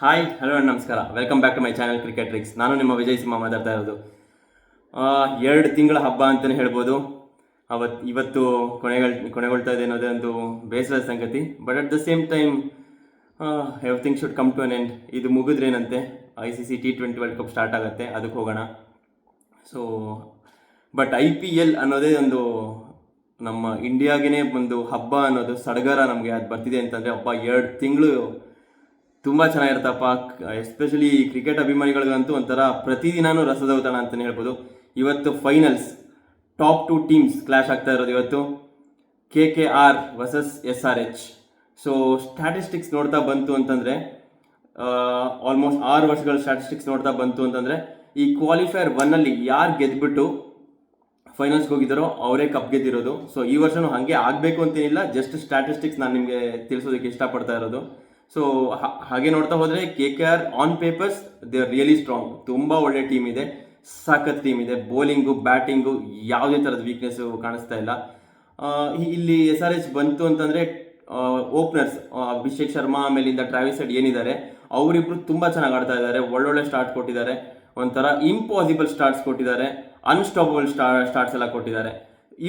Hi hello ನಮಸ್ಕಾರ. Welcome back to my channel cricket tricks. ನಾನು ನಿಮ್ಮ ವಿಜಯ್ ಸಿಂಹ ಮಾತಾಡ್ತಾ ಇರೋದು. 2 ತಿಂಗಳ ಹಬ್ಬ ಅಂತಲೇ ಹೇಳ್ಬೋದು. ಇವತ್ತು ಕೊನೆಗೊಳ್ತಾ ಇದೆ ಅನ್ನೋದೇ ಒಂದು ಬೇಸರದ ಸಂಗತಿ. But at the same time everything should come to an end. ಇದು ಮುಗಿದ್ರೇನಂತೆ ICC T20 world cup start ಆಗುತ್ತೆ, ಅದಕ್ಕೆ ಹೋಗೋಣ. ಸೊ ಬಟ್ IPL ಅನ್ನೋದೇ ಒಂದು ನಮ್ಮ ಇಂಡಿಯಾಗೇ ಒಂದು ಹಬ್ಬ ಅನ್ನೋದು ಸಡಗರ. ನಮಗೆ ಅದು ಬರ್ತಿದೆ ಅಂತಂದರೆ ಹಬ್ಬ 2 ತಿಂಗಳು ತುಂಬ ಚೆನ್ನಾಗಿರುತ್ತಪ್ಪ. ಎಸ್ಪೆಷಲಿ ಕ್ರಿಕೆಟ್ ಅಭಿಮಾನಿಗಳಿಗಂತೂ ಒಂಥರ ಪ್ರತಿದಿನಾನು ರಸದೌತಣ ಅಂತಲೇ ಹೇಳ್ಬೋದು. ಇವತ್ತು ಫೈನಲ್ಸ್, ಟಾಪ್ 2 ಟೀಮ್ಸ್ ಕ್ಲಾಶ್ ಆಗ್ತಾ ಇರೋದು ಇವತ್ತು. KKR versus SRH. So statistics ನೋಡ್ತಾ ಬಂತು ಅಂತಂದರೆ, ಆಲ್ಮೋಸ್ಟ್ 6 ವರ್ಷಗಳ ಸ್ಟ್ಯಾಟಿಸ್ಟಿಕ್ಸ್ ನೋಡ್ತಾ ಬಂತು ಅಂತಂದರೆ, ಈ ಕ್ವಾಲಿಫೈಯರ್ 1ಅಲ್ಲಿ ಯಾರು ಗೆದ್ಬಿಟ್ಟು ಫೈನಲ್ಸ್ಗೆ ಹೋಗಿದ್ದಾರೋ ಅವರೇ ಕಪ್ ಗೆದ್ದಿರೋದು. ಸೊ ಈ ವರ್ಷನೂ ಹಾಗೆ ಆಗಬೇಕು ಅಂತೇನಿಲ್ಲ, ಜಸ್ಟ್ ಸ್ಟ್ಯಾಟಿಸ್ಟಿಕ್ಸ್ ನಾನು ನಿಮಗೆ ತಿಳಿಸೋದಕ್ಕೆ ಇಷ್ಟಪಡ್ತಾ ಇರೋದು. ಸೊ ಹಾಗೆ ನೋಡ್ತಾ ಹೋದರೆ KKR on papers they are really strong. ತುಂಬ ಒಳ್ಳೆ ಟೀಮ್ ಇದೆ, ಸಖತ್ ಟೀಮ್ ಇದೆ. ಬೌಲಿಂಗು ಬ್ಯಾಟಿಂಗು ಯಾವುದೇ ಥರದ ವೀಕ್ನೆಸ್ಸು ಕಾಣಿಸ್ತಾ ಇಲ್ಲ. ಇಲ್ಲಿ SRH ಬಂತು ಅಂತಂದರೆ ಓಪನರ್ಸ್ ಅಭಿಷೇಕ್ ಶರ್ಮಾ ಆಮೇಲಿಂದ ಟ್ರಾವಿಸ್ ಹೆಡ್ ಏನಿದ್ದಾರೆ ಅವರಿಬ್ರು ತುಂಬ ಚೆನ್ನಾಗಿ ಆಡ್ತಾ ಇದ್ದಾರೆ. ಒಳ್ಳೊಳ್ಳೆ ಸ್ಟಾರ್ಟ್ ಕೊಟ್ಟಿದ್ದಾರೆ, ಒಂಥರ ಇಂಪಾಸಿಬಲ್ ಸ್ಟಾರ್ಟ್ಸ್ ಕೊಟ್ಟಿದ್ದಾರೆ, ಅನ್ಸ್ಟಾಪಬಲ್ ಸ್ಟಾರ್ಟ್ಸ್ ಎಲ್ಲ ಕೊಟ್ಟಿದ್ದಾರೆ.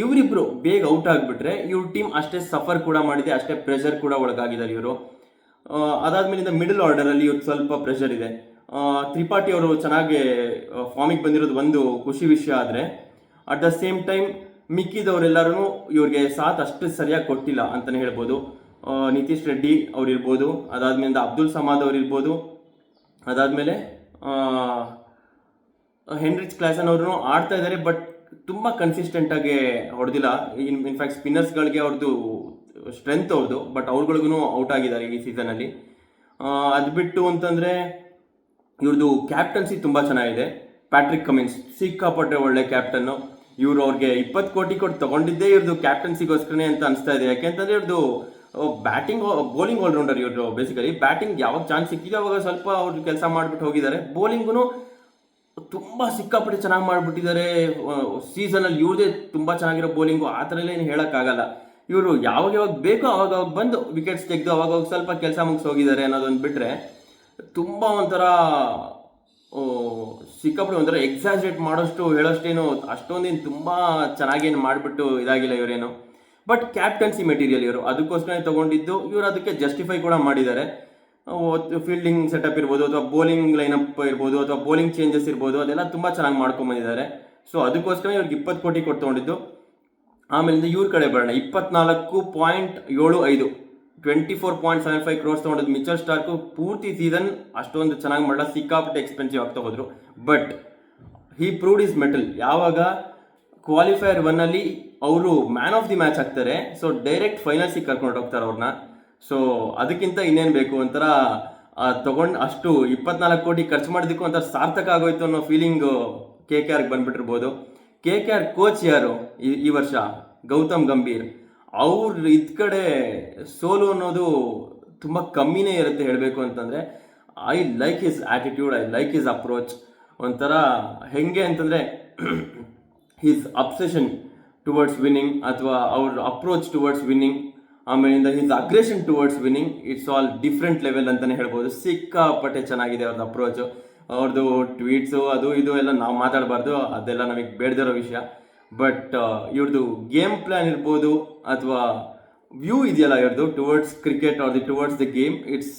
ಇವರಿಬ್ರು ಬೇಗ ಔಟ್ ಆಗಿಬಿಟ್ರೆ ಇವ್ರ ಟೀಮ್ ಅಷ್ಟೇ ಸಫರ್ ಕೂಡ ಮಾಡಿದೆ, ಅಷ್ಟೇ ಪ್ರೆಷರ್ ಕೂಡ ಒಳಗಾಗಿದ್ದಾರೆ ಇವರು. ಅದಾದ್ಮೇಲಿಂದ ಮಿಡಲ್ ಆರ್ಡರಲ್ಲಿ ಇವ್ರಿಗೆ ಸ್ವಲ್ಪ ಪ್ರೆಷರ್ ಇದೆ. ತ್ರಿಪಾಠಿ ಅವರು ಚೆನ್ನಾಗಿ ಫಾರ್ಮಿಗೆ ಬಂದಿರೋದು ಒಂದು ಖುಷಿ ವಿಷಯ. ಆದರೆ ಅಟ್ ದ ಸೇಮ್ ಟೈಮ್ ಮಿಕ್ಕಿದವರೆಲ್ಲರೂ ಇವ್ರಿಗೆ ಸಾಥ್ ಅಷ್ಟು ಸರಿಯಾಗಿ ಕೊಟ್ಟಿಲ್ಲ ಅಂತಲೇ ಹೇಳ್ಬೋದು. ನಿತೀಶ್ ರೆಡ್ಡಿ ಅವರಿರ್ಬೋದು, ಅದಾದ್ಮೇಲಿಂದ ಅಬ್ದುಲ್ ಸಮಾದ್ ಅವರಿರ್ಬೋದು, ಅದಾದಮೇಲೆ ಹೆನ್ರಿಚ್ ಕ್ಲಾಸನ್ ಅವ್ರೂ ಆಡ್ತಾ ಇದ್ದಾರೆ, ಬಟ್ ತುಂಬ ಕನ್ಸಿಸ್ಟೆಂಟಾಗಿ ಹೊಡೆದಿಲ್ಲ. ಇನ್ಫ್ಯಾಕ್ಟ್ ಸ್ಪಿನ್ನರ್ಸ್ಗಳಿಗೆ ಅವ್ರದ್ದು ಸ್ಟ್ರೆಂತ್ ಅವ್ರದ್ದು, ಬಟ್ ಅವ್ರುಗಳಿಗೂ ಔಟ್ ಆಗಿದ್ದಾರೆ ಈ ಸೀಸನಲ್ಲಿ. ಅದು ಬಿಟ್ಟು ಅಂತಂದರೆ ಇವ್ರದ್ದು ಕ್ಯಾಪ್ಟನ್ಸಿ ತುಂಬ ಚೆನ್ನಾಗಿದೆ. ಪ್ಯಾಟ್ರಿಕ್ ಕಮಿನ್ಸ್ ಸಿಕ್ಕಾಪಟ್ಟೆ ಒಳ್ಳೆ ಕ್ಯಾಪ್ಟನ್ನು. ಇವರು ಅವ್ರಿಗೆ 20 ಕೋಟಿ ಕೊಟ್ಟು ತೊಗೊಂಡಿದ್ದೇ ಇವ್ರದ್ದು ಕ್ಯಾಪ್ಟನ್ಸಿಗೋಸ್ಕರನೇ ಅಂತ ಅನಿಸ್ತಾ ಇದೆ. ಯಾಕೆಂತಂದರೆ ಇವ್ರದ್ದು ಬ್ಯಾಟಿಂಗ್ ಬೌಲಿಂಗ್ ಆಲ್ರೌಂಡರ್ ಇವರು. ಬೇಸಿಕಲಿ ಬ್ಯಾಟಿಂಗ್ ಯಾವಾಗ ಚಾನ್ಸ್ ಸಿಕ್ಕಿದೆ ಅವಾಗ ಸ್ವಲ್ಪ ಅವ್ರು ಕೆಲಸ ಮಾಡಿಬಿಟ್ಟು ಹೋಗಿದ್ದಾರೆ. ಬೌಲಿಂಗೂ ತುಂಬ ಸಿಕ್ಕಾಪಟ್ಟೆ ಚೆನ್ನಾಗಿ ಮಾಡಿಬಿಟ್ಟಿದ್ದಾರೆ. ಸೀಸನಲ್ಲಿ ಇವ್ರದೇ ತುಂಬ ಚೆನ್ನಾಗಿರೋ ಬೌಲಿಂಗು, ಆ ಥರ ಎಲ್ಲ ಏನು ಹೇಳೋಕ್ಕಾಗಲ್ಲ. ಇವರು ಯಾವಾಗ ಬೇಕೋ ಅವಾಗ ಬಂದು ವಿಕೆಟ್ಸ್ ತೆಗೆದು ಅವಾಗ ಸ್ವಲ್ಪ ಕೆಲಸ ಮುಗಿಸಿ ಹೋಗಿದ್ದಾರೆ ಅನ್ನೋದೊಂದು ಬಿಟ್ಟರೆ ತುಂಬ ಒಂಥರ ಸಿಕ್ಕಾಪಟ್ಟೆ ಒಂಥರ ಎಕ್ಸಾಜರೇಟ್ ಮಾಡೋಷ್ಟು ಹೇಳೋಷ್ಟೇನು ಅಷ್ಟೊಂದೇನು ತುಂಬ ಚೆನ್ನಾಗೇನು ಮಾಡಿಬಿಟ್ಟು ಇದಾಗಿಲ್ಲ ಇವರೇನು. ಬಟ್ ಕ್ಯಾಪ್ಟನ್ಸಿ ಮೆಟೀರಿಯಲ್ ಇವರು, ಅದಕ್ಕೋಸ್ಕರ ತೊಗೊಂಡಿದ್ದು. ಇವರು ಅದಕ್ಕೆ ಜಸ್ಟಿಫೈ ಕೂಡ ಮಾಡಿದ್ದಾರೆ. ಫೀಲ್ಡಿಂಗ್ ಸೆಟಪ್ ಇರ್ಬೋದು, ಅಥವಾ ಬೌಲಿಂಗ್ ಲೈನಪ್ ಇರ್ಬೋದು, ಅಥವಾ ಬೌಲಿಂಗ್ ಚೇಂಜಸ್ ಇರ್ಬೋದು, ಅದೆಲ್ಲ ತುಂಬ ಚೆನ್ನಾಗಿ ಮಾಡ್ಕೊಂಬಂದಿದ್ದಾರೆ. ಸೊ ಅದಕ್ಕೋಸ್ಕರ ಇವ್ರಿಗೆ 20 ಕೋಟಿ ಕೊಟ್ಟು ತೊಗೊಂಡಿದ್ದು. ಆಮೇಲಿಂದ ಇವ್ರ ಕಡೆ ಬರೋಣ. 24.75 24.75 ಕ್ರೋರ್ಸ್ ತೊಗೊಂಡಿದ್ದು ಮಿಚೆಲ್ ಸ್ಟಾರ್ಕು. ಪೂರ್ತಿ ಸೀಸನ್ ಅಷ್ಟೊಂದು ಚೆನ್ನಾಗಿ ಮಾಡಲ್ಲ, ಸಿಕ್ಕಾಪಟ್ಟೆ ಎಕ್ಸ್ಪೆನ್ಸಿವ್ ಆಗ್ತಾ ಹೋದ್ರು. But he proved is metal. ಯಾವಾಗ ಕ್ವಾಲಿಫೈಯರ್ 1ಅಲ್ಲಿ ಅವರು ಮ್ಯಾನ್ ಆಫ್ ದಿ ಮ್ಯಾಚ್ ಆಗ್ತಾರೆ, ಸೊ ಡೈರೆಕ್ಟ್ ಫೈನಲ್ಸಿಗೆ ಕರ್ಕೊಂಡು ಹೋಗ್ತಾರೆ ಅವ್ರನ್ನ. ಸೊ ಅದಕ್ಕಿಂತ ಇನ್ನೇನು ಬೇಕು, ಒಂಥರ ತೊಗೊಂಡು ಅಷ್ಟು 24 ಕೋಟಿ ಖರ್ಚು ಮಾಡಿದ್ದಕ್ಕೂ ಒಂಥರ ಸಾರ್ಥಕ ಆಗೋಯ್ತು ಅನ್ನೋ ಫೀಲಿಂಗು KKRಗೆ ಬಂದುಬಿಟ್ಟಿರ್ಬೋದು. KKR ಕೋಚ್ ಯಾರು ಈ ವರ್ಷ? ಗೌತಮ್ ಗಂಭೀರ್. ಅವ್ರು ಇದ್ ಕಡೆ ಸೋಲು ಅನ್ನೋದು ತುಂಬ ಕಮ್ಮಿನೇ ಇರುತ್ತೆ ಹೇಳಬೇಕು ಅಂತಂದರೆ. I like his attitude, I like his approach. ಒಂಥರ ಹೆಂಗೆ ಅಂತಂದರೆ ಹಿಸ್ ಅಬ್ಸೆಷನ್ ಟುವರ್ಡ್ಸ್ ವಿನ್ನಿಂಗ್, ಅಥವಾ ಅವ್ರ ಅಪ್ರೋಚ್ ಟುವರ್ಡ್ಸ್ ವಿನ್ನಿಂಗ್, ಆಮೇಲಿಂದ his aggression towards winning, it's all different level ಅಂತಲೇ ಹೇಳ್ಬೋದು. ಸಿಕ್ಕಾಪಟ್ಟೆ ಚೆನ್ನಾಗಿದೆ ಅವ್ರದ್ದು ಅಪ್ರೋಚು. ಅವ್ರದ್ದು ಟ್ವೀಟ್ಸು ಅದು ಇದು ಎಲ್ಲ ನಾವು ಮಾತಾಡಬಾರ್ದು, ಅದೆಲ್ಲ ನಮಗೆ ಬೇಡದಿರೋ ವಿಷಯ. ಬಟ್ ಇವ್ರದ್ದು ಗೇಮ್ ಪ್ಲ್ಯಾನ್ ಇರ್ಬೋದು, ಅಥವಾ ವ್ಯೂ ಇದೆಯಲ್ಲ ಇವ್ರದ್ದು towards cricket or towards the game, it's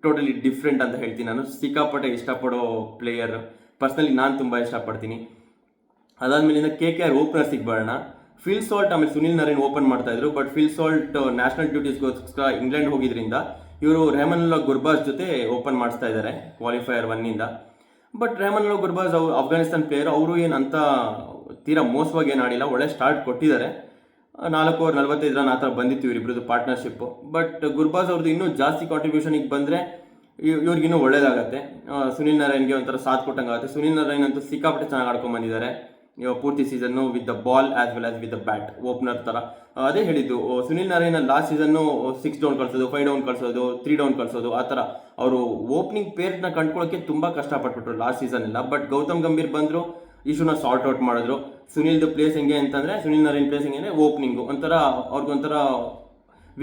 totally different ಅಂತ ಹೇಳ್ತೀನಿ ನಾನು. ಸಿಕ್ಕಾಪಟ್ಟೆ ಇಷ್ಟಪಡೋ ಪ್ಲೇಯರ್. ಪರ್ಸ್ನಲಿ ನಾನು ತುಂಬ ಇಷ್ಟಪಡ್ತೀನಿ. ಅದಾದಮೇಲಿಂದ KKR ಓಪನರ್ಸಿಗೆ ಬರೋಣ. ಫಿಲ್ ಸಾಲ್ಟ್ ಆಮೇಲೆ ಸುನಿಲ್ ನರೇನ್ ಓಪನ್ ಮಾಡ್ತಾಯಿದ್ರು. ಬಟ್ ಫಿಲ್ ಸಾಲ್ಟ್ ನ್ಯಾಷನಲ್ ಡ್ಯೂಟೀಸ್ಗೋಸ್ಕರ ಇಂಗ್ಲೆಂಡ್ ಹೋಗಿದ್ರಿಂದ ಇವರು ರೆಹಮಾನುಲ್ಲಾ ಗುರ್ಬಾಜ್ ಜೊತೆ ಓಪನ್ ಮಾಡಿಸ್ತಾ ಇದ್ದಾರೆ ಕ್ವಾಲಿಫೈಯರ್ 1ನಿಂದ. ಬಟ್ ರೆಹಮಾನುಲ್ಲಾ ಗುರ್ಬಾಜ್ ಅವರು ಅಫ್ಘಾನಿಸ್ತಾನ್ ಪ್ಲೇಯರ್. ಅವರು ಏನು ಅಂತ ತೀರಾ ಮೋಸವಾಗಿ ಏನು ಆಡಿಲ್ಲ, ಒಳ್ಳೆ ಸ್ಟಾರ್ಟ್ ಕೊಟ್ಟಿದ್ದಾರೆ. 4 ಓವರ್ 45 ರನ್ ಆ ಥರ ಬಂದಿತ್ತು ಇವರಿಬ್ರದ್ದು ಪಾರ್ಟ್ನರ್ಶಿಪ್ಪು. ಬಟ್ ಗುರ್ಬಾಜ್ ಅವ್ರದ್ದು ಇನ್ನೂ ಜಾಸ್ತಿ ಕಾಂಟ್ರಿಬ್ಯೂಷನಿಗೆ ಬಂದರೆ ಇವ್ರಿಗಿನ್ನೂ ಒಳ್ಳೇದಾಗತ್ತೆ. ಸುನಿಲ್ ನರೇನ್ಗೆ ಒಂಥರ ಸಾಥ್ ಕೊಟ್ಟಂಗೆ ಆಗುತ್ತೆ. ಸುನಿಲ್ ನರೇನ್ ಅಂತೂ ಸಿಕ್ಕಾಪಟ್ಟೆ ಚೆನ್ನಾಗಿ ಆಡ್ಕೊಂಡ್ಬಂದಿದ್ದಾರೆ ಪೂರ್ತಿ season, with the ball as well as with the bat, opener ಥರ. ಅದೇ ಹೇಳಿದ್ದು, Sunil Naren last season 6 down ಕಳಿಸೋದು, 5 ಡೌನ್ ಕಳಿಸೋದು, 3 ಡೌನ್ ಕಳಿಸೋದು, ಆ ಥರ ಅವರು ಓಪನಿಂಗ್ ಪೇರ್ನ ಕಂಡ್ಕೊಳ್ಳೋಕ್ಕೆ ತುಂಬ ಕಷ್ಟಪಟ್ಬಿಟ್ರು ಲಾಸ್ಟ್ ಸೀಸನ್ ಎಲ್ಲ. ಬಟ್ ಗೌತಮ್ ಗಂಭೀರ್ ಬಂದರು, ಇಶ್ಯೂನ ಸಾರ್ಟ್ ಔಟ್ ಮಾಡಿದ್ರು. ಸುನಿಲ್ದು ಪ್ಲೇಸ್ ಹೆಂಗೆ ಅಂತಂದರೆ, ಸುನಿಲ್ ನರೇನ್ ಪ್ಲೇಸ್ ಹೆಂಗೆ ಅಂದರೆ ಓಪನಿಂಗು ಒಂಥರ ಅವ್ರಿಗೊಂಥರ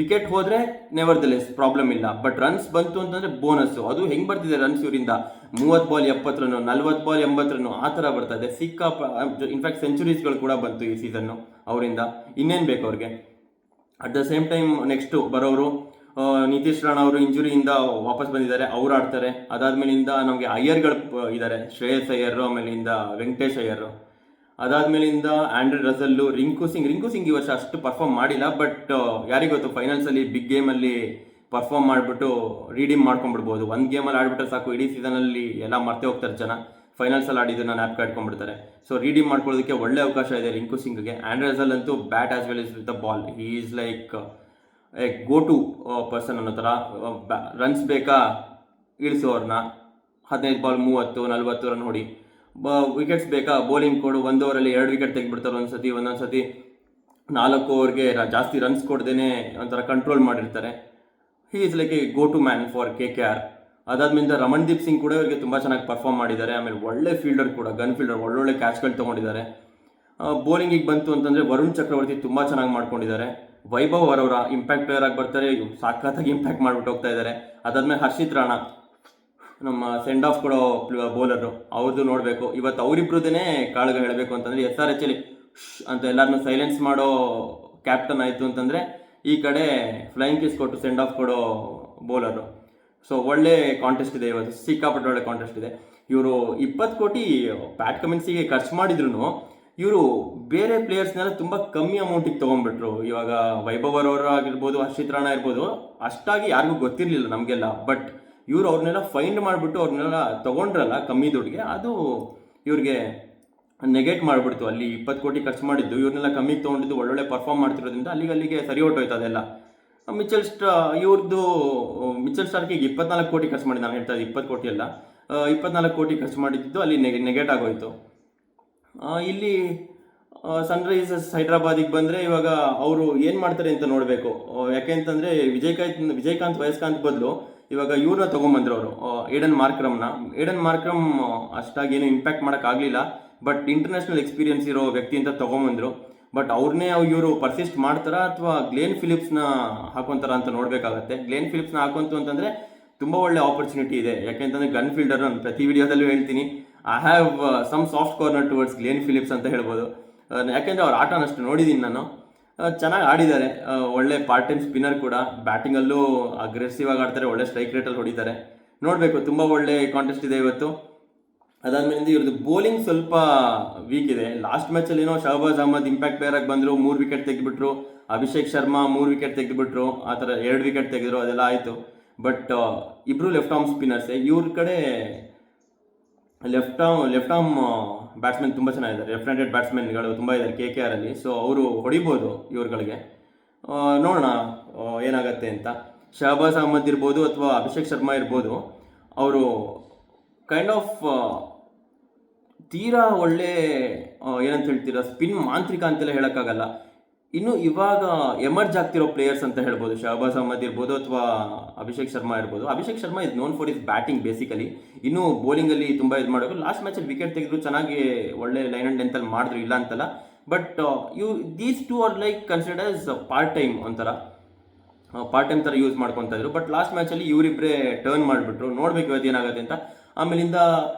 ವಿಕೆಟ್ ಹೋದರೆ ನೆವರ್ ದ ಲೆಸ್ ಪ್ರಾಬ್ಲಮ್ ಇಲ್ಲ, ಬಟ್ ರನ್ಸ್ ಬಂತು ಅಂತಂದರೆ ಬೋನಸ್ಸು. ಅದು ಹೆಂಗೆ ಬರ್ತಿದೆ ರನ್ಸ್ ಇವರಿಂದ? 30 ಬಾಲ್ 70 ರನ್ನು, 40 ಬಾಲ್ 80 ರನ್ನು, ಆ ಥರ ಬರ್ತದೆ. ಇನ್ಫ್ಯಾಕ್ಟ್ ಸೆಂಚುರೀಸ್ಗಳು ಕೂಡ ಬಂತು ಈ ಸೀಸನ್ನು ಅವರಿಂದ. ಇನ್ನೇನು ಬೇಕು ಅವ್ರಿಗೆ? At the same time next ಬರೋರು ನಿತೀಶ್ ರಾಣಾ ಅವರು ಇಂಜುರಿಯಿಂದ ವಾಪಸ್ ಬಂದಿದ್ದಾರೆ, ಅವ್ರು ಆಡ್ತಾರೆ. ಅದಾದ್ಮೇಲಿಂದ ನಮಗೆ ಅಯ್ಯರ್ಗಳು ಇದ್ದಾರೆ, ಶ್ರೇಯಸ್ ಅಯ್ಯರ್, ಆಮೇಲಿಂದ ವೆಂಕಟೇಶ್ ಅಯ್ಯರ್. ಅದಾದ್ಮೇಲಿಂದ ಆಂಡ್ರೆ ರಸಲ್ಲು, ರಿಂಕು ಸಿಂಗ್ ಈ ವರ್ಷ ಅಷ್ಟು ಪರ್ಫಾರ್ಮ್ ಮಾಡಿಲ್ಲ, ಬಟ್ ಯಾರಿಗೊತ್ತು, ಫೈನಲ್ಸಲ್ಲಿ ಬಿಗ್ ಗೇಮಲ್ಲಿ ಪರ್ಫಾರ್ಮ್ ಮಾಡಿಬಿಟ್ಟು ರೀಡೀಮ್ ಮಾಡ್ಕೊಂಡ್ಬಿಡ್ಬೋದು. ಒಂದು ಗೇಮಲ್ಲಿ ಆಡ್ಬಿಟ್ರೆ ಸಾಕು, ಇಡೀ ಸೀಸನಲ್ಲಿ ಎಲ್ಲ ಮರ್ತೇ ಹೋಗ್ತಾರೆ ಜನ. ಫೈನಲ್ಸಲ್ಲಿ ಆಡಿದ್ದನ್ನು ನ್ಯಾಪ್ ಕಾಡ್ಕೊಂಡ್ಬಿಡ್ತಾರೆ. ಸೊ ರೀಡೀಮ್ ಮಾಡ್ಕೊಳ್ಳೋದಕ್ಕೆ ಒಳ್ಳೆ ಅವಕಾಶ ಇದೆ ರಿಂಕು ಸಿಂಗ್ಗೆ. ಆಂಡ್ರೆ ರಸಲ್ ಅಂತೂ bat as well is with the ball, he is like a go to person ಅನ್ನೋ ಥರ. ರನ್ಸ್ ಬೇಕಾ, ಇಳಿಸು ಅವ್ರನ್ನ, 15 ಬಾಲ್ 30 40 ರನ್ ಹೊಡಿ. ವಿಕೆಟ್ಸ್ ಬೇಕಾ, ಬೌಲಿಂಗ್ ಕೊಡು, 1 ಓವರಲ್ಲಿ 2 ವಿಕೆಟ್ ತೆಗೆದ್ಬಿಡ್ತಾರೆ ಒಂದೊಂದು ಸತಿ 4 ಓವರ್ಗೆ ಜಾಸ್ತಿ ರನ್ಸ್ ಕೊಡ್ದೇನೆ ಒಂಥರ ಕಂಟ್ರೋಲ್ ಮಾಡಿರ್ತಾರೆ. He is like a go to man for KKR. ಅದಾದ್ಮೇಲೆ ರಮಣ್ದೀಪ್ ಸಿಂಗ್ ಕೂಡ ಇವರಿಗೆ ತುಂಬ ಚೆನ್ನಾಗಿ ಪರ್ಫಾರ್ಮ್ ಮಾಡಿದ್ದಾರೆ. ಆಮೇಲೆ ಒಳ್ಳೆ ಫೀಲ್ಡರ್ ಕೂಡ, ಗನ್ ಫೀಲ್ಡರ್, ಒಳ್ಳೊಳ್ಳೆ ಕ್ಯಾಚ್ಗಳು ತೊಗೊಂಡಿದ್ದಾರೆ. ಬೌಲಿಂಗಿಗೆ ಬಂತು ಅಂತಂದರೆ ವರುಣ್ ಚಕ್ರವರ್ತಿ ತುಂಬ ಚೆನ್ನಾಗಿ ಮಾಡ್ಕೊಂಡಿದ್ದಾರೆ. ವೈಭವ್ ಅವರವರ ಇಂಪ್ಯಾಕ್ಟ್ ಪ್ಲೇಯರ್ ಆಗಿ ಬರ್ತಾರೆ, ಸಾಕಾಗಿ ಇಂಪ್ಯಾಕ್ಟ್ ಮಾಡಿಬಿಟ್ಟು ಹೋಗ್ತಾ ಇದ್ದಾರೆ. ಅದಾದ್ಮೇಲೆ ಹರ್ಷಿತ್ ರಾಣಾ, ನಮ್ಮ ಸೆಂಡ್ ಆಫ್ ಕೊಡೋ ಬೌಲರು, ಅವ್ರದ್ದು ನೋಡಬೇಕು. ಇವತ್ತು ಅವರಿಬ್ರದೇ ಕಾಳಗ ಹೇಳಬೇಕು ಅಂತಂದರೆ SRH ಅಲ್ಲಿ ಅಂತ ಎಲ್ಲರನ್ನೂ ಸೈಲೆನ್ಸ್ ಮಾಡೋ ಕ್ಯಾಪ್ಟನ್ ಆಯಿತು ಅಂತಂದರೆ, ಈ ಕಡೆ ಫ್ಲೈಯಿಂಗ್ ಕಿಸ್ ಕೊಟ್ಟು ಸೆಂಡ್ ಆಫ್ ಕೊಡೋ ಬೌಲರು. ಸೊ ಒಳ್ಳೆ ಕಾಂಟೆಸ್ಟ್ ಇದೆ ಇವತ್ತು, ಸಿಕ್ಕಾಪಟ್ಟೆ ಒಳ್ಳೆ ಕಾಂಟೆಸ್ಟ್ ಇದೆ. ಇವರು 20 ಕೋಟಿ ಪ್ಯಾಟ್ ಕಮಿನ್ಸಿಗೆ ಖರ್ಚು ಮಾಡಿದ್ರು ಇವರು ಬೇರೆ ಪ್ಲೇಯರ್ಸ್ನೆಲ್ಲ ತುಂಬ ಕಮ್ಮಿ ಅಮೌಂಟಿಗೆ ತೊಗೊಂಡ್ಬಿಟ್ರು. ಇವಾಗ ವೈಭವ್ ಅವರು ಆಗಿರ್ಬೋದು, ಹರ್ಷಿತ್ ರಾಣಾ ಇರ್ಬೋದು, ಅಷ್ಟಾಗಿ ಯಾರಿಗೂ ಗೊತ್ತಿರಲಿಲ್ಲ ನಮಗೆಲ್ಲ. ಬಟ್ ಇವರು ಅವ್ರನ್ನೆಲ್ಲ ಫೈಂಡ್ ಮಾಡಿಬಿಟ್ಟು ಅವ್ರನ್ನೆಲ್ಲ ತೊಗೊಂಡ್ರಲ್ಲ ಕಮ್ಮಿ ದುಡ್ಡಿಗೆ, ಅದು ಇವ್ರಿಗೆ ನೆಗೆಟ್ ಮಾಡಿಬಿಡ್ತು. ಅಲ್ಲಿ 20 ಕೋಟಿ ಖರ್ಚು ಮಾಡಿದ್ದು ಇವ್ರನ್ನೆಲ್ಲ ಕಮ್ಮಿಗೆ ತೊಗೊಂಡಿದ್ದು ಒಳ್ಳೊಳ್ಳೆ ಪರ್ಫಾರ್ಮ್ ಮಾಡ್ತಿರೋದ್ರಿಂದ ಅಲ್ಲಿಗೆ ಸರಿ ಹೊಟ್ಟೋಯ್ತು ಅದೆಲ್ಲ. ಮಿಚೆಲ್ ಸ್ಟಾರ್ಕಿಗೆ 24 ಕೋಟಿ ಖರ್ಚು ಮಾಡಿ, ನಾನು ಹೇಳ್ತಾ ಇದ್ದೆ 20 ಕೋಟಿ ಅಲ್ಲ, 24 ಕೋಟಿ ಖರ್ಚು ಮಾಡಿದ್ದು ಅಲ್ಲಿ ನೆಗೆಟ್ ಆಗೋಯ್ತು. ಇಲ್ಲಿ ಸನ್ರೈಸರ್ಸ್ ಹೈದ್ರಾಬಾದಿಗೆ ಬಂದರೆ ಇವಾಗ ಅವರು ಏನು ಮಾಡ್ತಾರೆ ಅಂತ ನೋಡಬೇಕು. ಯಾಕೆಂತಂದರೆ ವಿಜಯಕಾಂತ್ ವಯಸ್ಕಾಂತ್ ಬದಲು ಇವಾಗ ಇವ್ರನ್ನ ತೊಗೊಂಬಂದ್ರು ಅವರು, ಏಡನ್ ಮಾರ್ಕ್ರಮ್ ಅಷ್ಟಾಗೇನು ಇಂಪ್ಯಾಕ್ಟ್ ಮಾಡೋಕ್ಕಾಗಲಿಲ್ಲ, ಬಟ್ ಇಂಟರ್ನ್ಯಾಷನಲ್ ಎಕ್ಸ್ಪೀರಿಯನ್ಸ್ ಇರೋ ವ್ಯಕ್ತಿ ಅಂತ ತೊಗೊಂಬಂದರು. ಬಟ್ ಅವ್ರನ್ನೇ ಇವರು ಪರ್ಸಿಸ್ಟ್ ಮಾಡ್ತಾರಾ ಅಥವಾ ಗ್ಲೇನ್ ಫಿಲಿಪ್ಸ್ನ ಹಾಕೊತಾರ ಅಂತ ನೋಡಬೇಕಾಗತ್ತೆ. ಗ್ಲೇನ್ ಫಿಲಿಪ್ಸ್ನ ಹಾಕೊಂತು ಅಂತಂದರೆ ತುಂಬ ಒಳ್ಳೆ ಆಪರ್ಚುನಿಟಿ ಇದೆ. ಯಾಕೆಂತಂದರೆ ಗನ್ ಫೀಲ್ಡರ್, ನಾನು ಪ್ರತಿ ವಿಡಿಯೋದಲ್ಲೂ ಹೇಳ್ತೀನಿ, I have some soft corner towards Glenn Phillips ಅಂತ ಹೇಳ್ಬೋದು. ಯಾಕೆಂದರೆ ಅವ್ರ ಆಟನಷ್ಟು ನೋಡಿದ್ದೀನಿ ನಾನು, ಚೆನ್ನಾಗಿ ಆಡಿದ್ದಾರೆ. ಒಳ್ಳೆ ಪಾರ್ಟ್ ಟೈಮ್ ಸ್ಪಿನ್ನರ್ ಕೂಡ, ಬ್ಯಾಟಿಂಗಲ್ಲೂ ಅಗ್ರೆಸಿವ್ ಆಗಿ ಆಡ್ತಾರೆ, ಒಳ್ಳೆ ಸ್ಟ್ರೈಕ್ ರೇಟಲ್ಲಿ ಹೊಡಿತಾರೆ. ನೋಡಬೇಕು, ತುಂಬ ಒಳ್ಳೆ ಕಾಂಟೆಸ್ಟ್ ಇದೆ ಇವತ್ತು. ಅದಾದ್ಮೇಲಿಂದ ಇವ್ರದ್ದು ಬೌಲಿಂಗ್ ಸ್ವಲ್ಪ ವೀಕ್ ಇದೆ. ಲಾಸ್ಟ್ ಮ್ಯಾಚಲ್ಲಿ ಏನೋ ಶಹಬಾಜ್ ಅಹಮದ್ ಇಂಪ್ಯಾಕ್ಟ್ ಪ್ಲೇಯರ್ ಆಗಿ ಬಂದರು, 3 ವಿಕೆಟ್ ತೆಗೆದುಬಿಟ್ರು. ಅಭಿಷೇಕ್ ಶರ್ಮಾ 3 ವಿಕೆಟ್ ತೆಗೆದುಬಿಟ್ರು, ಆ ಥರ 2 ವಿಕೆಟ್ ತೆಗೆದ್ರು, ಅದೆಲ್ಲ ಆಯಿತು. ಬಟ್ ಇಬ್ಬರು ಲೆಫ್ಟ್ ಆರ್ಮ್ ಸ್ಪಿನ್ನರ್ಸೇ. ಇವ್ರ ಕಡೆ ಲೆಫ್ಟ್ ಆರ್ಮ್ ಬ್ಯಾಟ್ಸ್ಮನ್ ತುಂಬ ಚೆನ್ನಾಗಿದ್ದಾರೆ, ಲೆಫ್ಟ್ ಹ್ಯಾಂಡೆಡ್ ಬ್ಯಾಟ್ಸ್ಮನ್ಗಳು ತುಂಬ ಇದ್ದಾರೆ KKR ಅಲ್ಲಿ. ಸೊ ಅವರು ಹೊಡಿಬೋದು ಇವ್ರುಗಳಿಗೆ. ನೋಡೋಣ ಏನಾಗತ್ತೆ ಅಂತ. ಶಹಬಾಜ್ ಅಹಮದ್ ಇರ್ಬೋದು ಅಥವಾ ಅಭಿಷೇಕ್ ಶರ್ಮಾ ಇರ್ಬೋದು, ಅವರು ಕೈಂಡ್ ಆಫ್ ತೀರಾ ಒಳ್ಳೆ ಏನಂತ ಹೇಳ್ತೀರಾ, ಸ್ಪಿನ್ ಮಾಂತ್ರಿಕ ಅಂತೆಲ್ಲ ಹೇಳೋಕ್ಕಾಗಲ್ಲ. ಇನ್ನು ಇವಾಗ ಎಮರ್ಜ್ ಆಗ್ತಿರೋ ಪ್ಲೇಯರ್ಸ್ ಅಂತ ಹೇಳ್ಬೋದು. ಶಹಬಾಜ್ ಅಹಮದ್ ಇರ್ಬೋದು ಅಥವಾ ಅಭಿಷೇಕ್ ಶರ್ಮಾ ಇರ್ಬೋದು. Abhishek Sharma is known for is batting basically. ಇನ್ನೂ ಬೌಲಿಂಗಲ್ಲಿ ತುಂಬ ಇದು ಮಾಡೋದು. ಲಾಸ್ಟ್ ಮ್ಯಾಚಲ್ಲಿ ವಿಕೆಟ್ ತೆಗೆದ್ರು, ಚೆನ್ನಾಗಿ ಒಳ್ಳೆ ಲೈನ್ ಆ್ಯಂಡ್ ಲೆಂತಲ್ಲಿ ಮಾಡಿದ್ರು, ಇಲ್ಲ ಅಂತಲ್ಲ. But these two are like considered as part time ಥರ ಯೂಸ್ ಮಾಡ್ಕೊತಾ ಇದ್ರು. ಬಟ್ ಲಾಸ್ಟ್ ಮ್ಯಾಚಲ್ಲಿ ಇವರಿಬ್ಬರೇ ಟರ್ನ್ ಮಾಡಿಬಿಟ್ರು. ನೋಡ್ಬೇಕು ಇವತ್ತು ಏನಾಗುತ್ತೆ ಅಂತ. ಆಮೇಲಿಂದ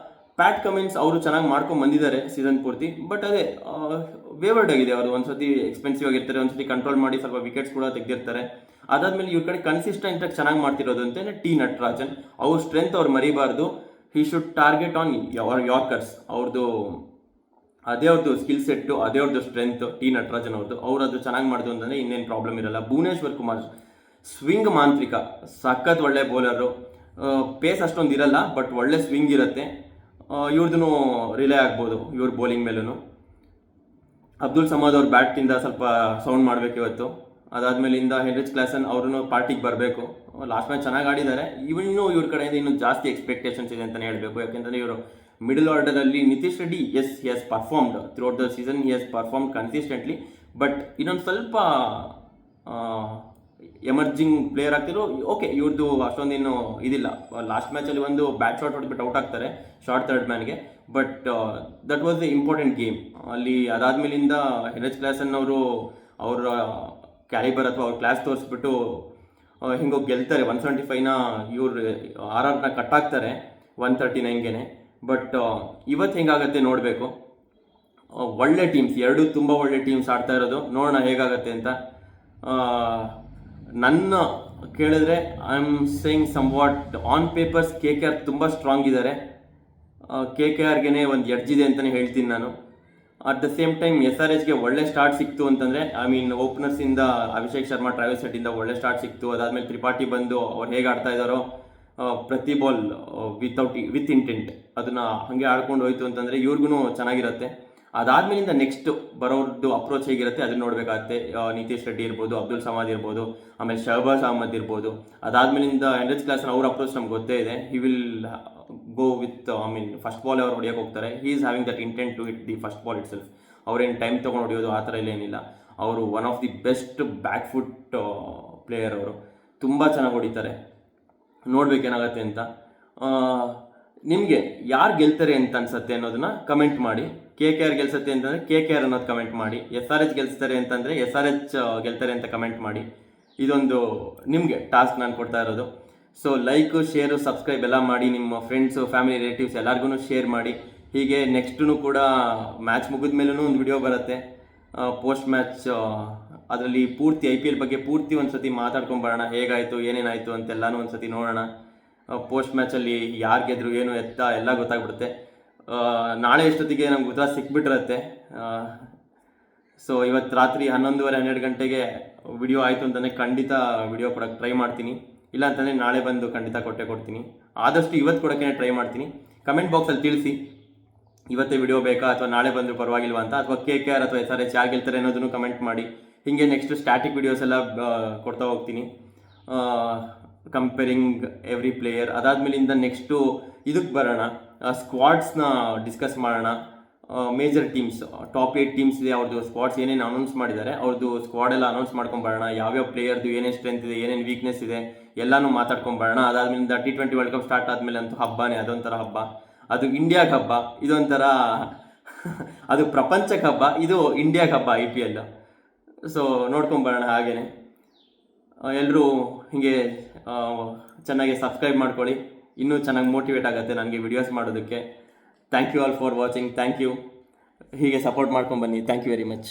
ಪ್ಯಾಟ್ ಕಮಿನ್ಸ್ ಅವರು ಚೆನ್ನಾಗಿ ಮಾಡ್ಕೊಂಡು ಬಂದಿದ್ದಾರೆ ಸೀಸನ್ ಪೂರ್ತಿ. ಬಟ್ ಅದೇ ವೇವರ್ಡ್ ಆಗಿದೆ ಅವರು. ಒಂದ್ಸತಿ ಎಕ್ಸ್ಪೆನ್ಸಿವ್ ಆಗಿರ್ತಾರೆ, ಒಂದ್ಸತಿ ಕಂಟ್ರೋಲ್ ಮಾಡಿ ಸ್ವಲ್ಪ ವಿಕೆಟ್ಸ್ ಕೂಡ ತೆಗೆದಿರ್ತಾರೆ. ಅದಾದ್ಮೇಲೆ ಇವ್ರ ಕಡೆ ಕನ್ಸಿಸ್ಟೆಂಟಾಗಿ ಚೆನ್ನಾಗಿ ಮಾಡ್ತಿರೋದು ಅಂತಲೇ ಟಿ ನಟರಾಜನ್. ಅವ್ರ ಸ್ಟ್ರೆಂತ್ ಅವ್ರು ಮರಿಬಾರ್ದು. He should target on yorkers. ಅವ್ರದ್ದು ಸ್ಕಿಲ್ ಸೆಟ್ಟು, ಅದೇ ಅವ್ರದ್ದು ಸ್ಟ್ರೆಂತ್. ಟಿ ನಟರಾಜನ್ ಅವ್ರು ಅದು ಚೆನ್ನಾಗಿ ಮಾಡಿದ್ರು ಅಂತಂದರೆ ಇನ್ನೇನು ಪ್ರಾಬ್ಲಮ್ ಇರಲ್ಲ. ಭುವನೇಶ್ವರ್ ಕುಮಾರ್ ಸ್ವಿಂಗ್ ಮಾಂತ್ರಿಕ, ಸಖತ್ ಒಳ್ಳೆ ಬೌಲರು. ಪೇಸ್ ಅಷ್ಟೊಂದು ಇರಲ್ಲ, ಬಟ್ ಒಳ್ಳೆ ಸ್ವಿಂಗ್ ಇರುತ್ತೆ. ಇವ್ರದ್ದು ರಿಲೇ ಆಗ್ಬೋದು ಇವ್ರ ಬೌಲಿಂಗ್ ಮೇಲೂ. ಅಬ್ದುಲ್ ಸಮದ್ ಅವ್ರ ಬ್ಯಾಟಿಂದ ಸ್ವಲ್ಪ ಸೌಂಡ್ ಮಾಡಬೇಕು ಇವತ್ತು. ಅದಾದಮೇಲಿಂದ ಹೆನ್ರಿಚ್ ಕ್ಲಾಸನ್ ಅವ್ರೂ ಪಾರ್ಟಿಗೆ ಬರಬೇಕು. ಲಾಸ್ಟ್ ಮ್ಯಾಚ್ ಚೆನ್ನಾಗಿ ಆಡಿದ್ದಾರೆ. ಇನ್ನೂ ಇವ್ರ ಕಡೆಯಿಂದ ಇನ್ನೂ ಜಾಸ್ತಿ ಎಕ್ಸ್ಪೆಕ್ಟೇಷನ್ಸ್ ಇದೆ ಅಂತಲೇ ಹೇಳಬೇಕು. ಯಾಕೆಂತಂದರೆ ಇವರು ಮಿಡಲ್ ಆರ್ಡರಲ್ಲಿ Nitish Reddy, as he has performed throughout the season, he has perform consistently. But ಇನ್ನೊಂದು ಸ್ವಲ್ಪ ಎಮರ್ಜಿಂಗ್ ಪ್ಲೇಯರ್ ಆಗ್ತಿರೋ. ಓಕೆ, ಇವ್ರದ್ದು ಅಷ್ಟೊಂದೇನು ಇದಿಲ್ಲ. ಲಾಸ್ಟ್ ಮ್ಯಾಚಲ್ಲಿ ಒಂದು ಬ್ಯಾಟ್ ಶಾಟ್ ಹೊಡೆದ್ಬಿಟ್ಟು ಔಟ್ ಆಗ್ತಾರೆ, ಶಾರ್ಟ್ ಥರ್ಡ್ ಮ್ಯಾನ್ಗೆ. But that was the important game ಅಲ್ಲಿ. ಅದಾದಮೇಲಿಂದ ಹೆನ್ರಿಚ್ ಕ್ಲಾಸನ್ ಅವರ ಕ್ಯಾಲಿಬರ್ ಅಥವಾ ಅವ್ರ ಕ್ಲಾಸ್ ತೋರಿಸ್ಬಿಟ್ಟು ಹಿಂಗೋ ಗೆಲ್ತಾರೆ. 175ನ ಇವ್ರು RRನ ಕಟ್ಟಾಕ್ತಾರೆ 139ಗೆ. ಬಟ್ ಇವತ್ತು ಹೆಂಗಾಗತ್ತೆ ನೋಡಬೇಕು. ಒಳ್ಳೆ ಟೀಮ್ಸ್, ಎರಡೂ ತುಂಬ ಒಳ್ಳೆ ಟೀಮ್ಸ್ ಆಡ್ತಾ ಇರೋದು. ನೋಡೋಣ ಹೇಗಾಗತ್ತೆ ಅಂತ. ನನ್ನ ಕೇಳಿದ್ರೆ I am saying somewhat on papers KKR ತುಂಬ ಸ್ಟ್ರಾಂಗ್ ಇದ್ದಾರೆ. KKRಗೆ ಒಂದು ಎಡ್ಜ್ ಇದೆ ಅಂತಲೇ ಹೇಳ್ತೀನಿ ನಾನು. ಅಟ್ ದ ಸೇಮ್ ಟೈಮ್ SRHಗೆ ಒಳ್ಳೆ ಸ್ಟಾರ್ಟ್ ಸಿಕ್ತು ಅಂತಂದರೆ, ಐ ಮೀನ್ ಓಪನರ್ಸಿಂದ ಅಭಿಷೇಕ್ ಶರ್ಮಾ, ಟ್ರಾವಿಸ್ ಹೆಡ್ಡಿಂದ ಒಳ್ಳೆ ಸ್ಟಾರ್ಟ್ ಸಿಕ್ತು. ಅದಾದಮೇಲೆ ತ್ರಿಪಾಠಿ ಬಂದು ಅವ್ರು ಹೇಗೆ ಆಡ್ತಾ ಇದ್ದಾರೋ ಪ್ರತಿ ಬಾಲ್ ವಿತ್ ಇಂಟೆಂಟ್ ಅದನ್ನು ಹಾಗೆ ಆಡ್ಕೊಂಡು ಹೋಯ್ತು ಅಂತಂದರೆ ಇವ್ರಿಗೂ ಚೆನ್ನಾಗಿರುತ್ತೆ. ಅದಾದಮೇಲಿಂದ ನೆಕ್ಸ್ಟ್ ಬರೋರ್ದು ಅಪ್ರೋಚ್ ಹೇಗಿರುತ್ತೆ ಅದನ್ನು ನೋಡಬೇಕಾಗತ್ತೆ. ನಿತೀಶ್ ರೆಡ್ಡಿ ಇರ್ಬೋದು, ಅಬ್ದುಲ್ ಸಮಾದ್ ಇರ್ಬೋದು, ಆಮೇಲೆ ಶಹಬಾಜ್ ಅಹಮದ್ ಇರ್ಬೋದು. ಅದಾದಮೇಲಿಂದ NH ಕ್ಲಾಸ್ನ ಅವ್ರ ಅಪ್ರೋಚ್ ನಮ್ಗೆ ಗೊತ್ತೇ ಇದೆ. He will go with first ball ಅವ್ರು ಹೊಡಿಯೋಕೆ ಹೋಗ್ತಾರೆ. He is having that intent to hit the first ball itself. ಅವ್ರೇನು ಟೈಮ್ ತೊಗೊಂಡು ಹೊಡಿಯೋದು ಆ ಥರ ಏನಿಲ್ಲ. ಅವರು one of the best back foot player. ಅವರು ತುಂಬ ಚೆನ್ನಾಗಿ ಹೊಡಿತಾರೆ. ನೋಡ್ಬೇಕೇನಾಗತ್ತೆ ಅಂತ. ನಿಮಗೆ ಯಾರು ಗೆಲ್ತಾರೆ ಅಂತ ಅನ್ಸುತ್ತೆ ಅನ್ನೋದನ್ನ ಕಮೆಂಟ್ ಮಾಡಿ. KKR ಗೆಲ್ಸುತ್ತೆ ಅಂತಂದರೆ KKR ಅನ್ನೋದು ಕಮೆಂಟ್ ಮಾಡಿ. SRH ಗೆಲ್ಸ್ತಾರೆ ಅಂತಂದರೆ SRH ಗೆಲ್ತಾರೆ ಅಂತ ಕಮೆಂಟ್ ಮಾಡಿ. ಇದೊಂದು ನಿಮಗೆ ಟಾಸ್ಕ್ ನಾನು ಕೊಡ್ತಾ ಇರೋದು. ಸೊ ಲೈಕು, ಶೇರು, ಸಬ್ಸ್ಕ್ರೈಬ್ ಎಲ್ಲ ಮಾಡಿ. ನಿಮ್ಮ ಫ್ರೆಂಡ್ಸು, ಫ್ಯಾಮಿಲಿ, ರಿಲೇಟಿವ್ಸ್ ಎಲ್ಲರಿಗೂ ಶೇರ್ ಮಾಡಿ. ಹೀಗೆ ನೆಕ್ಸ್ಟೂ ಕೂಡ ಮ್ಯಾಚ್ ಮುಗಿದ ಮೇಲೂ ಒಂದು ವಿಡಿಯೋ ಬರುತ್ತೆ ಪೋಸ್ಟ್ ಮ್ಯಾಚ್. ಅದರಲ್ಲಿ ಪೂರ್ತಿ IPL ಬಗ್ಗೆ ಪೂರ್ತಿ ಒಂದು ಸತಿ ಮಾತಾಡ್ಕೊಂಬರೋಣ. ಹೇಗಾಯಿತು, ಏನೇನಾಯಿತು ಅಂತೆಲ್ಲನೂ ಒಂದು ಸತಿ ನೋಡೋಣ. ಪೋಸ್ಟ್ ಮ್ಯಾಚಲ್ಲಿ ಯಾರು ಗೆದ್ರು, ಏನು ಎತ್ತ ಎಲ್ಲ ಗೊತ್ತಾಗ್ಬಿಡುತ್ತೆ. ನಾಳೆ ಎಷ್ಟೊತ್ತಿಗೆ ನಮ್ಗೆ ಉತ್ತರ ಸಿಕ್ಬಿಟ್ಟಿರುತ್ತೆ. ಸೊ ಇವತ್ತು ರಾತ್ರಿ 11:30-12 ಗಂಟೆಗೆ ವಿಡಿಯೋ ಆಯಿತು ಅಂತಲೇ ಖಂಡಿತ ವಿಡಿಯೋ ಕೊಡೋಕ್ಕೆ ಟ್ರೈ ಮಾಡ್ತೀನಿ. ಇಲ್ಲ ಅಂತಂದರೆ ನಾಳೆ ಬಂದು ಖಂಡಿತ ಕೊಡ್ತೀನಿ. ಆದಷ್ಟು ಇವತ್ತು ಕೊಡೋಕ್ಕೆ ಟ್ರೈ ಮಾಡ್ತೀನಿ. ಕಮೆಂಟ್ ಬಾಕ್ಸಲ್ಲಿ ತಿಳಿಸಿ ಇವತ್ತೇ ವಿಡಿಯೋ ಬೇಕಾ ಅಥವಾ ನಾಳೆ ಬಂದರೂ ಪರವಾಗಿಲ್ವಾ ಅಂತ. ಅಥವಾ KKR ಅಥವಾ SRH ಯಾರು ಗೆಲ್ತಾರೆ ಅನ್ನೋದನ್ನು ಕಮೆಂಟ್ ಮಾಡಿ. ಹೀಗೆ ನೆಕ್ಸ್ಟ್ ಸ್ಟ್ಯಾಟಿಕ್ ವಿಡಿಯೋಸ್ ಎಲ್ಲ ಕೊಡ್ತಾ ಹೋಗ್ತೀನಿ, ಕಂಪೇರಿಂಗ್ ಎವ್ರಿ ಪ್ಲೇಯರ್. ಅದಾದಮೇಲಿಂದ ನೆಕ್ಸ್ಟು ಇದಕ್ಕೆ ಬರೋಣ, ಸ್ಕ್ವಾಡ್ಸ್ನ ಡಿಸ್ಕಸ್ ಮಾಡೋಣ. ಮೇಜರ್ ಟೀಮ್ಸ್, ಟಾಪ್ 8 ಟೀಮ್ಸ್ ಇದೆ, ಅವ್ರದ್ದು ಸ್ಕ್ವಾಡ್ಸ್ ಏನೇನು ಅನೌನ್ಸ್ ಮಾಡಿದ್ದಾರೆ ಅವ್ರದ್ದು ಸ್ಕ್ವಾಡೆಲ್ಲ ಅನೌನ್ಸ್ ಮಾಡ್ಕೊಂಬರೋಣ. ಯಾವ್ಯಾವ ಪ್ಲೇಯರ್ದು ಏನೇನು ಸ್ಟ್ರೆಂತ್ ಇದೆ, ಏನೇನು ವೀಕ್ನೆಸ್ ಇದೆ ಎಲ್ಲನೂ ಮಾತಾಡ್ಕೊಂಬರೋಣ. ಅದಾದಮೇಲಿಂದ T20 ವರ್ಲ್ಡ್ ಕಪ್ ಸ್ಟಾರ್ಟ್ ಆದಮೇಲೆ ಅಂತೂ ಹಬ್ಬನೇ, ಅದೊಂಥರ ಹಬ್ಬ. ಅದು ಇಂಡಿಯಾಗೆ ಹಬ್ಬ, ಇದೊಂಥರ ಅದು ಪ್ರಪಂಚಕ್ಕೆ ಹಬ್ಬ, ಇದು ಇಂಡಿಯಾಗೆ ಹಬ್ಬ IPL. ಸೊ ನೋಡ್ಕೊಂಬರೋಣ. ಹಾಗೇ ಎಲ್ಲರೂ ಹೀಗೆ ಚೆನ್ನಾಗಿ ಸಬ್ಸ್ಕ್ರೈಬ್ ಮಾಡ್ಕೊಳ್ಳಿ. ಇನ್ನೂ ಚೆನ್ನಾಗಿ ಮೋಟಿವೇಟ್ ಆಗುತ್ತೆ ನನಗೆ ವಿಡಿಯೋಸ್ ಮಾಡೋದಕ್ಕೆ. Thank you all for watching. Thank you. ಹೀಗೆ ಸಪೋರ್ಟ್ ಮಾಡ್ಕೊಂಡು ಬನ್ನಿ. Thank you very much.